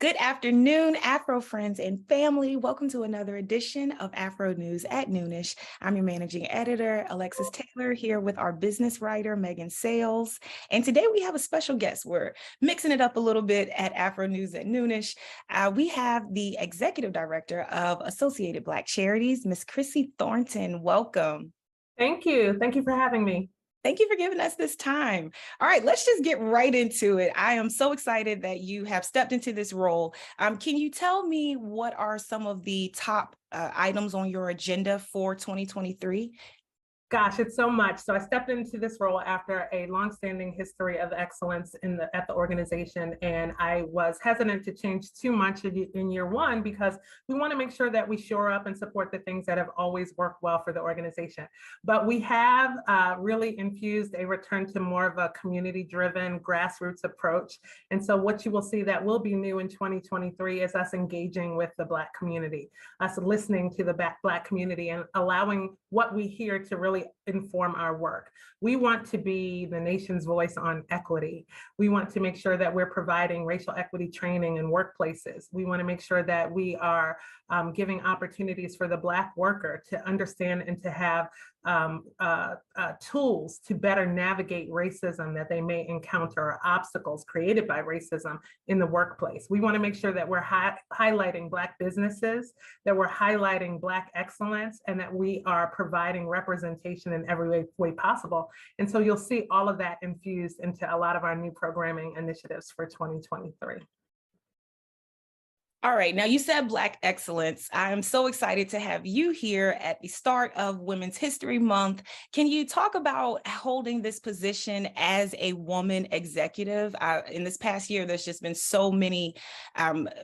Good afternoon, Afro friends and family. Welcome to another edition of Afro News at Noonish. I'm your managing editor, Alexis Taylor, here with our business writer, Megan Sales. And today we have a special guest. We're mixing it up a little bit at Afro News at Noonish. We have the executive director of Associated Black Charities, Miss Chrissy Thornton. Welcome. Thank you. Thank you for having me. Thank you for giving us this time. All right, let's just get right into it. I am so excited that you have stepped into this role. Can you tell me what are some of the top items on your agenda for 2023? Gosh, it's so much. So I stepped into this role after a longstanding history of excellence at the organization, and I was hesitant to change too much in year one because we want to make sure that we shore up and support the things that have always worked well for the organization. But we have really infused a return to more of a community-driven grassroots approach. And so what you will see that will be new in 2023 is us engaging with the Black community, us listening to the Black community and allowing what we hear to really inform our work. We want to be the nation's voice on equity. We want to make sure that we're providing racial equity training in workplaces. We want to make sure that we are giving opportunities for the Black worker to understand and to have tools to better navigate racism that they may encounter, or obstacles created by racism in the workplace. We want to make sure that we're highlighting Black businesses, that we're highlighting Black excellence, and that we are providing representation in every way possible. And so you'll see all of that infused into a lot of our new programming initiatives for 2023. All right, now you said Black excellence. I'm so excited to have you here at the start of Women's History Month. Can you talk about holding this position as a woman executive? In this past year, there's just been so many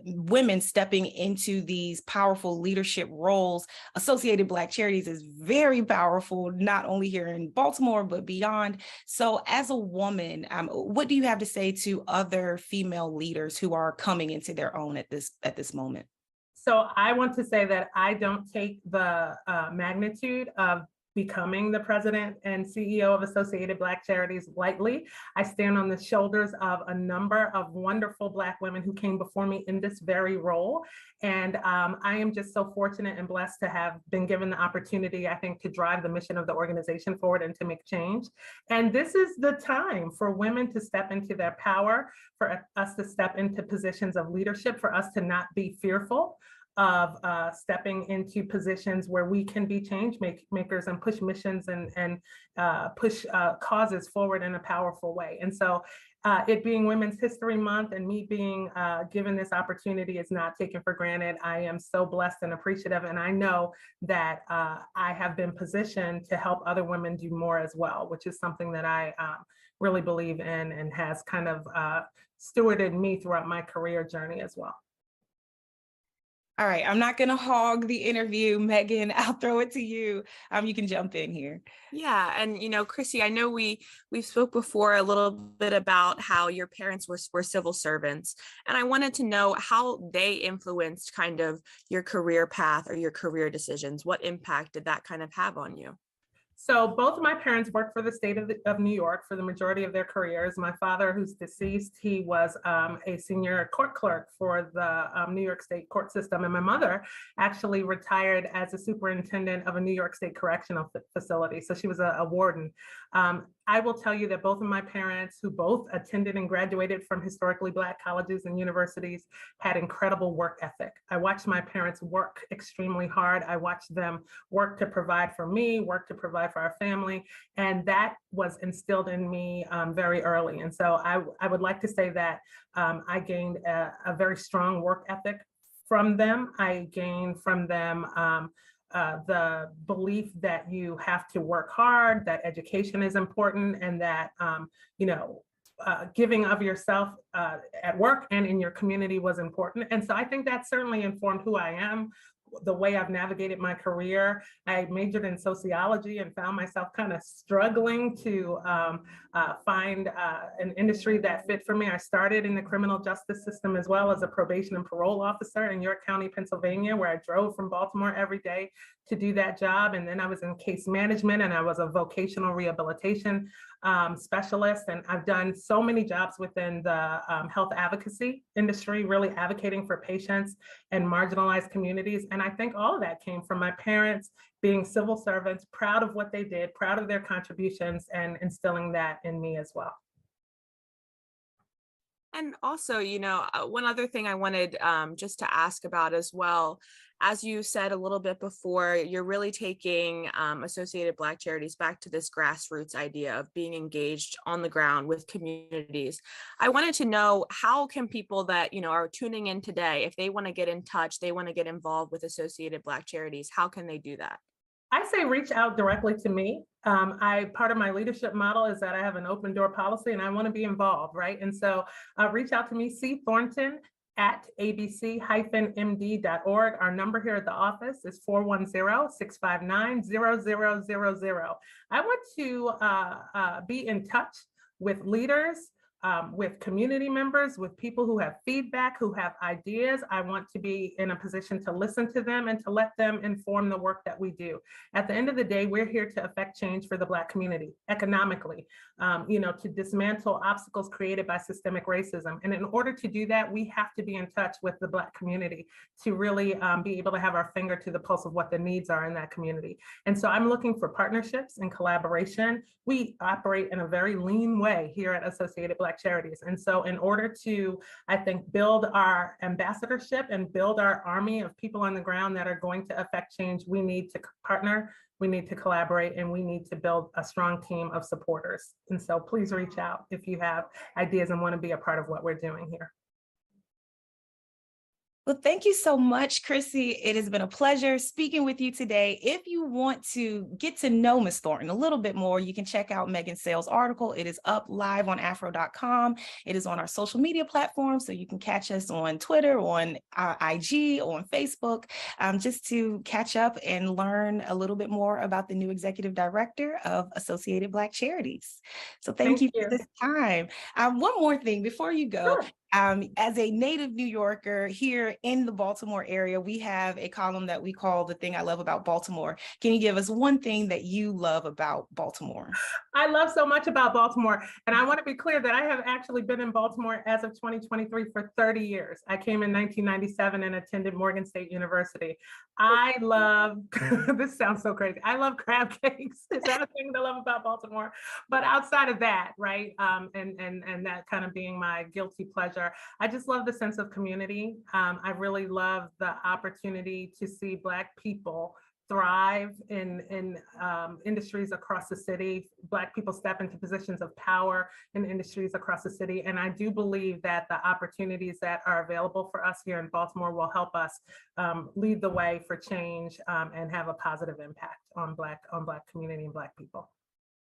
women stepping into these powerful leadership roles. Associated Black Charities is very powerful, not only here in Baltimore, but beyond. So as a woman, what do you have to say to other female leaders who are coming into their own at this moment? So I want to say that I don't take the magnitude of becoming the president and CEO of Associated Black Charities lightly. I stand on the shoulders of a number of wonderful Black women who came before me in this very role. And I am just so fortunate and blessed to have been given the opportunity, I think, to drive the mission of the organization forward and to make change. And this is the time for women to step into their power, for us to step into positions of leadership, for us to not be fearful of stepping into positions where we can be change makers and push missions and push causes forward in a powerful way. And so it being Women's History Month and me being given this opportunity is not taken for granted. I am so blessed and appreciative. And I know that I have been positioned to help other women do more as well, which is something that I really believe in and has kind of stewarded me throughout my career journey as well. All right, I'm not going to hog the interview, Megan. I'll throw it to you. You can jump in here. Yeah, and Chrissy, I know we spoke before a little bit about how your parents were civil servants, and I wanted to know how they influenced kind of your career path or your career decisions. What impact did that kind of have on you? So both of my parents worked for the state of New York for the majority of their careers. My father, who's deceased, he was a senior court clerk for the New York State court system. And my mother actually retired as a superintendent of a New York State correctional facility. So she was a warden. I will tell you that both of my parents, who both attended and graduated from historically Black colleges and universities, had incredible work ethic. I watched my parents work extremely hard. I watched them work to provide for me, work to provide for our family, and that was instilled in me very early. And so I would like to say that I gained a very strong work ethic from them. I gained from them the belief that you have to work hard, that education is important, and that giving of yourself at work and in your community was important. And so I think that certainly informed who I am, the way I've navigated my career. I majored in sociology and found myself kind of struggling to find an industry that fit for me. I started in the criminal justice system as well as a probation and parole officer in York County, Pennsylvania, where I drove from Baltimore every day to do that job. And then I was in case management and I was a vocational rehabilitation specialist. And I've done so many jobs within the health advocacy industry, really advocating for patients and marginalized communities. And I think all of that came from my parents being civil servants, proud of what they did, proud of their contributions, and instilling that in me as well. And also, one other thing I wanted just to ask about as well, as you said a little bit before, you're really taking Associated Black Charities back to this grassroots idea of being engaged on the ground with communities. I wanted to know, how can people that, are tuning in today, if they want to get in touch, they want to get involved with Associated Black Charities, how can they do that? I say reach out directly to me. Part of my leadership model is that I have an open door policy and I want to be involved, right? And so reach out to me, C. Thornton at abc-md.org. Our number here at the office is 410-659-0000. I want to be in touch with leaders, with community members, with people who have feedback, who have ideas. I want to be in a position to listen to them and to let them inform the work that we do. At the end of the day, we're here to affect change for the Black community economically, to dismantle obstacles created by systemic racism. And in order to do that, we have to be in touch with the Black community to really be able to have our finger to the pulse of what the needs are in that community. And so I'm looking for partnerships and collaboration. We operate in a very lean way here at Associated Black Charities. And so in order to, I think, build our ambassadorship and build our army of people on the ground that are going to affect change, we need to partner, we need to collaborate, and we need to build a strong team of supporters. And so please reach out if you have ideas and want to be a part of what we're doing here. Well, thank you so much, Chrissy. It has been a pleasure speaking with you today. If you want to get to know Ms. Thornton a little bit more, you can check out Megan Sales' article. It is up live on AFRO.com. It is on our social media platforms, so you can catch us on Twitter, on IG, on Facebook, just to catch up and learn a little bit more about the new executive director of Associated Black Charities. So thank you for this time. One more thing before you go. Sure. As a native New Yorker here in the Baltimore area, we have a column that we call The Thing I Love About Baltimore. Can you give us one thing that you love about Baltimore? I love so much about Baltimore. And I want to be clear that I have actually been in Baltimore as of 2023 for 30 years. I came in 1997 and attended Morgan State University. I love, this sounds so crazy, I love crab cakes. Is that a thing to love about Baltimore? But outside of that, right, and that kind of being my guilty pleasure, I just love the sense of community. I really love the opportunity to see Black people thrive in industries across the city. Black people step into positions of power in industries across the city. And I do believe that the opportunities that are available for us here in Baltimore will help us lead the way for change and have a positive impact on Black community and Black people.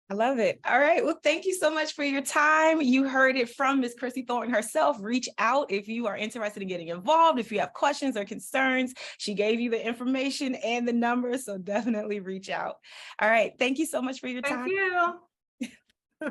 I love it. All right. Well, thank you so much for your time. You heard it from Ms. Chrissy Thornton herself. Reach out if you are interested in getting involved, if you have questions or concerns. She gave you the information and the number, so definitely reach out. All right. Thank you so much for your time. Thank you.